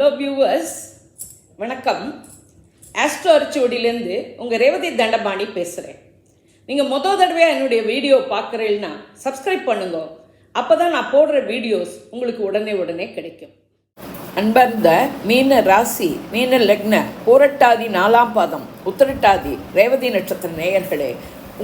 Hello viewers, வணக்கம். Astro அரிச்சுவடியிலேருந்து உங்கள் ரேவதி தண்டபாணி பேசுகிறேன். நீங்கள் தடவையாக என்னுடைய வீடியோ பார்க்குறீங்கன்னா சப்ஸ்கிரைப் பண்ணுங்க. அப்போ தான் நான் போடுற வீடியோஸ் உங்களுக்கு உடனே கிடைக்கும். அன்பர்ந்த மீன ராசி, மீன லக்ன, பூரட்டாதி 4ஆம் பாதம், உத்திரட்டாதி, ரேவதி நட்சத்திர நேயர்களே,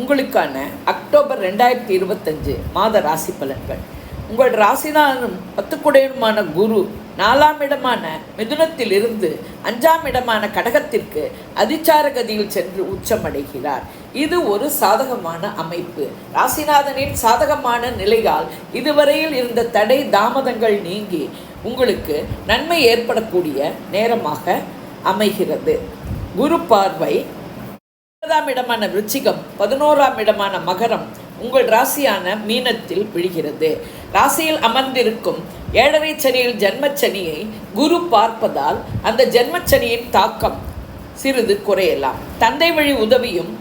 உங்களுக்கான அக்டோபர் 2025 மாத ராசி பலன்கள். உங்கள் ராசினாலும் 10 குடையுமான குரு 4ஆம் இடமான மிதுனத்தில் இருந்து 5ஆம் இடமான கடகத்திற்கு அதிச்சார கதியில் சென்று உச்சமடைகிறார். இது ஒரு சாதகமான அமைப்பு. ராசிநாதனின் சாதகமான நிலையால் இதுவரையில் இருந்த தடை தாமதங்கள் நீங்கி உங்களுக்கு நன்மை ஏற்படக்கூடிய நேரமாக அமைகிறது. குரு பார்வை 9ஆம் இடமான விருச்சிகம், 11ஆம் இடமான மகரம் உங்கள் ராசியான மீனத்தில் விழுகிறது. ராசியில் அமர்ந்திருக்கும் 7.5 சனியில் ஜென்மச்சனியை குரு பார்ப்பதால் அந்த ஜென்மச்சனியின் தாக்கம் சிறிது குறையலாம். தந்தை வழி உதவியும்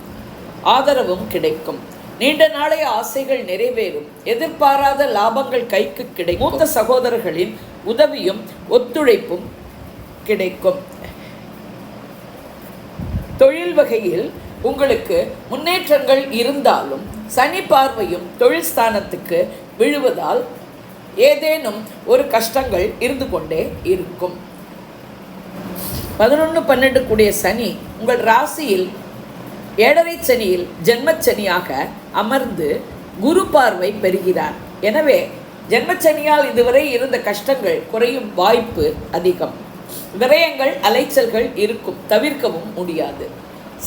ஆதரவும் கிடைக்கும். நீண்ட நாளைய ஆசைகள் நிறைவேறும். எதிர்பாராத லாபங்கள் கைக்கு கிடைக்கும். மூத்த சகோதரர்களின் உதவியும் ஒத்துழைப்பும் கிடைக்கும். தொழில் வகையில் உங்களுக்கு முன்னேற்றங்கள் இருந்தாலும் சனி பார்வையும் தொழில் ஸ்தானத்துக்கு விழுவதால் ஏதேனும் ஒரு கஷ்டங்கள் இருந்து கொண்டே இருக்கும். 11-12 கூடிய சனி உங்கள் ராசியில் 7.5 சனியில் ஜென்மச்சனியாக அமர்ந்து குரு பார்வை பெறுகிறார். எனவே ஜென்மச்சனியால் இதுவரை இருந்த கஷ்டங்கள் குறையும் வாய்ப்பு அதிகம். விரயங்கள், அலைச்சல்கள் இருக்கும், தவிர்க்கவும் முடியாது.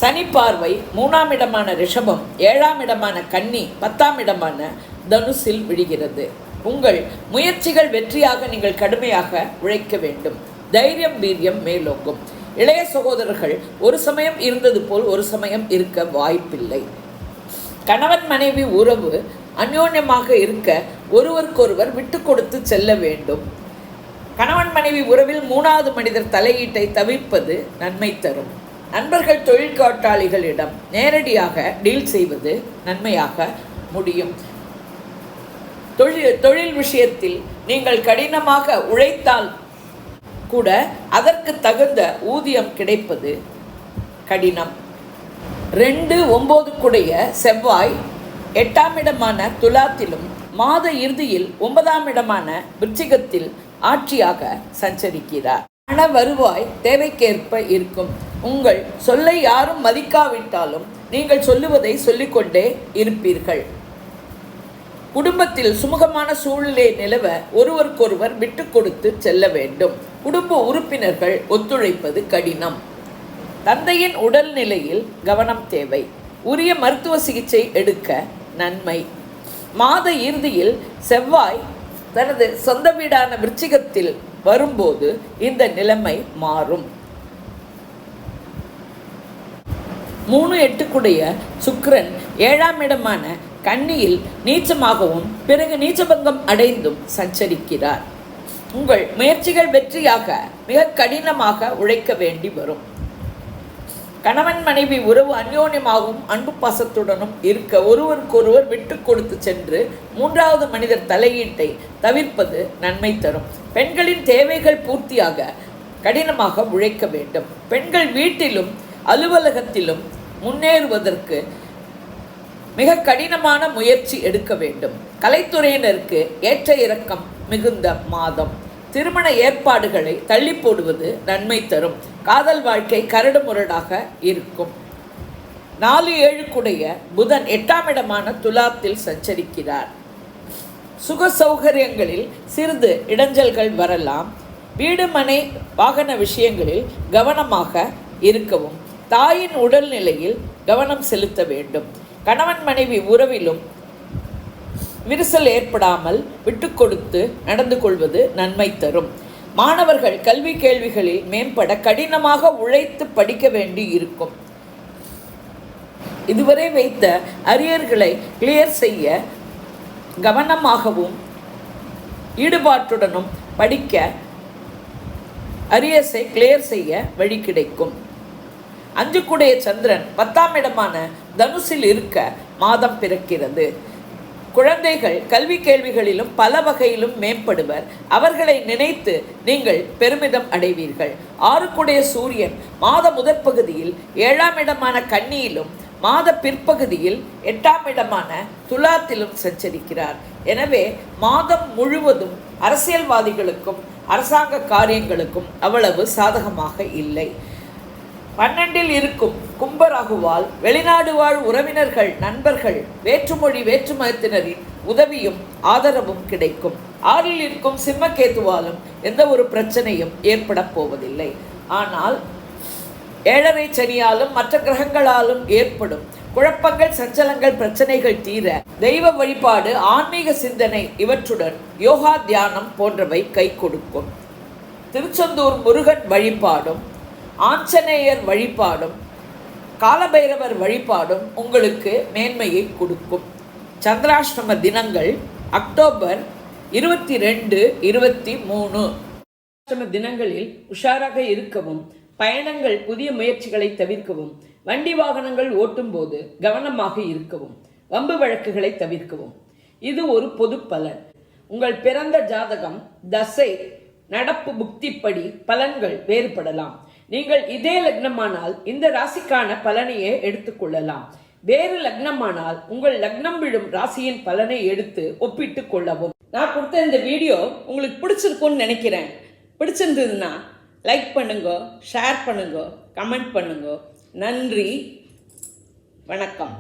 சனி பார்வை 3ஆம் இடமான ரிஷபம், 7ஆம் இடமான கன்னி, 10ஆம் இடமான தனுசில் விழுகிறது. உங்கள் முயற்சிகள் வெற்றியாக நீங்கள் கடுமையாக உழைக்க வேண்டும். தைரியம், வீரியம் மேலோங்கும். இளைய சகோதரர்கள் ஒரு சமயம் இருந்தது போல் ஒரு சமயம் இருக்க வாய்ப்பில்லை. கணவன் மனைவி உறவு அந்யோன்யமாக இருக்க ஒருவருக்கொருவர் விட்டு கொடுத்து செல்ல வேண்டும். கணவன் மனைவி உறவில் 3வது மனிதர் தலையீட்டை தவிர்ப்பது நன்மை தரும். நண்பர்கள், தொழில் கூட்டாளிகளிடம் நேரடியாக டீல் செய்வது நன்மையாக முடியும். தொழில் விஷயத்தில் நீங்கள் கடினமாக உழைத்தால் கூட அதற்கு தகுந்த ஊதியம் கிடைப்பது கடினம். 2-9 கூடிய செவ்வாய் 8ஆம் இடமான துலாத்திலும் மாத இறுதியில் 9ஆம் இடமான விருச்சிகத்தில் ஆட்சியாக சஞ்சரிக்கிறார். பண வருவாய் தேவைக்கேற்ப இருக்கும். உங்கள் சொல்லை யாரும் மதிக்காவிட்டாலும் நீங்கள் சொல்லுவதை சொல்லிக்கொண்டே இருப்பீர்கள். குடும்பத்தில் சுமூகமான சூழ்நிலை நிலவ ஒருவருக்கொருவர் விட்டு கொடுத்து செல்ல வேண்டும். குடும்ப உறுப்பினர்கள் ஒத்துழைப்பது கடினம். தந்தையின் உடல்நிலையில் கவனம் தேவை. உரிய மருத்துவ சிகிச்சை எடுக்க நன்மை. மாத இறுதியில் செவ்வாய் தனது சொந்த வீடான விருச்சிகத்தில் வரும்போது இந்த நிலைமை மாறும். 3-8 கூடிய சுக்கிரன் 7ஆம் இடமான கன்னியில் நீச்சமாகவும் பிறகு நீச்சபங்கம் அடைந்தும் சஞ்சரிக்கிறார். உங்கள் முயற்சிகள் வெற்றியாக மிக கடினமாக உழைக்க வேண்டி வரும். கணவன் மனைவி உறவு அந்யோன்யமாகவும் அன்பு பாசத்துடனும் இருக்க ஒருவருக்கொருவர் விட்டு கொடுத்து சென்று 3வது மனிதர் தலையீட்டை தவிர்ப்பது நன்மை தரும். பெண்களின் தேவைகள் பூர்த்தியாக கடினமாக உழைக்க வேண்டும். பெண்கள் வீட்டிலும் அலுவலகத்திலும் முன்னேறுவதற்கு மிக கடினமான முயற்சி எடுக்க வேண்டும். கலைத்துறையினருக்கு ஏற்ற இறக்கம் மிகுந்த மாதம். திருமண ஏற்பாடுகளை தள்ளி போடுவது நன்மை தரும். காதல் வாழ்க்கை கரடு முரடாக இருக்கும். 4-7 கூடிய புதன் 8ஆம் இடமான துலாத்தில் சஞ்சரிக்கிறார். சுக சௌகரியங்களில் சிறிது இடைஞ்சல்கள் வரலாம். வீடு, மனை, வாகன விஷயங்களில் கவனமாக இருக்கவும். தாயின் உடல்நிலையில் கவனம் செலுத்த வேண்டும். கணவன் மனைவி உறவிலும் விரிசல் ஏற்படாமல் விட்டு கொடுத்து நடந்து கொள்வது நன்மை தரும். மாணவர்கள் கல்வி கேள்விகளில் மேம்பட கடினமாக உழைத்து படிக்க வேண்டி இருக்கும். இதுவரை வைத்த அரியர்களை கிளியர் செய்ய கவனமாகவும் ஈடுபாட்டுடனும் படிக்க அரியர்ஸை கிளியர் செய்ய வழி கிடைக்கும். 5 கூடிய சந்திரன் 10ஆம் இடமான தனுசில் இருக்க மாதம் பிறக்கிறது. குழந்தைகள் கல்வி கேள்விகளிலும் பல வகையிலும் மேம்படுவர். அவர்களை நினைத்து நீங்கள் பெருமிதம் அடைவீர்கள். 6 சூரியன் மாத முதற் பகுதியில் 7ஆம் இடமான கன்னியிலும் மாத பிற்பகுதியில் 8ஆம் இடமான துலாத்திலும் சஞ்சரிக்கிறார். எனவே மாதம் முழுவதும் அரசியல்வாதிகளுக்கும் அரசாங்க காரியங்களுக்கும் அவ்வளவு சாதகமாக இல்லை. 12இல் இருக்கும் கும்பராகுவால் வெளிநாடு வாழ் உறவினர்கள், நண்பர்கள், வேற்றுமொழி வேற்றுமதத்தினரின் உதவியும் ஆதரவும் கிடைக்கும். 6இல் இருக்கும் சிம்மக்கேதுவாலும் எந்த ஒரு பிரச்சனையும் ஏற்பட போவதில்லை. ஆனால் 7.5 சனியாலும் மற்ற கிரகங்களாலும் ஏற்படும் குழப்பங்கள், சஞ்சலங்கள், பிரச்சனைகள் தீர தெய்வ வழிபாடு, ஆன்மீக சிந்தனை இவற்றுடன் யோகா, தியானம் போன்றவை கை கொடுக்கும். திருச்செந்தூர் முருகன் வழிபாடும், ஆஞ்சநேயர் வழிபாடும், காலபைரவர் வழிபாடும் உங்களுக்கு மேன்மையை கொடுக்கும். சந்திராஷ்டம தினங்கள் அக்டோபர் 22, 23. சந்திராஷ்டம தினங்களில் உஷாராக இருக்கவும், பயணங்கள், புதிய முயற்சிகளை தவிர்க்கவும், வண்டி வாகனங்கள் ஓட்டும் போது கவனமாக இருக்கவும், வம்பு வழக்குகளை தவிர்க்கவும். இது ஒரு பொது பலன். உங்கள் பிறந்த ஜாதகம், தசை, நடப்பு, புக்திப்படி பலன்கள் வேறுபடலாம். நீங்கள் இதே லக்னமானால் இந்த ராசிக்கான பலனையே எடுத்துக்கொள்ளலாம். வேறு லக்னமானால் உங்கள் லக்னம் விழும் ராசியின் பலனை எடுத்து ஒப்பிட்டு கொள்ளவும். நான் கொடுத்த இந்த வீடியோ உங்களுக்கு பிடிச்சிருக்கும்னு நினைக்கிறேன். பிடிச்சிருந்ததுன்னா லைக் பண்ணுங்க, ஷேர் பண்ணுங்க, கமெண்ட் பண்ணுங்க. நன்றி, வணக்கம்.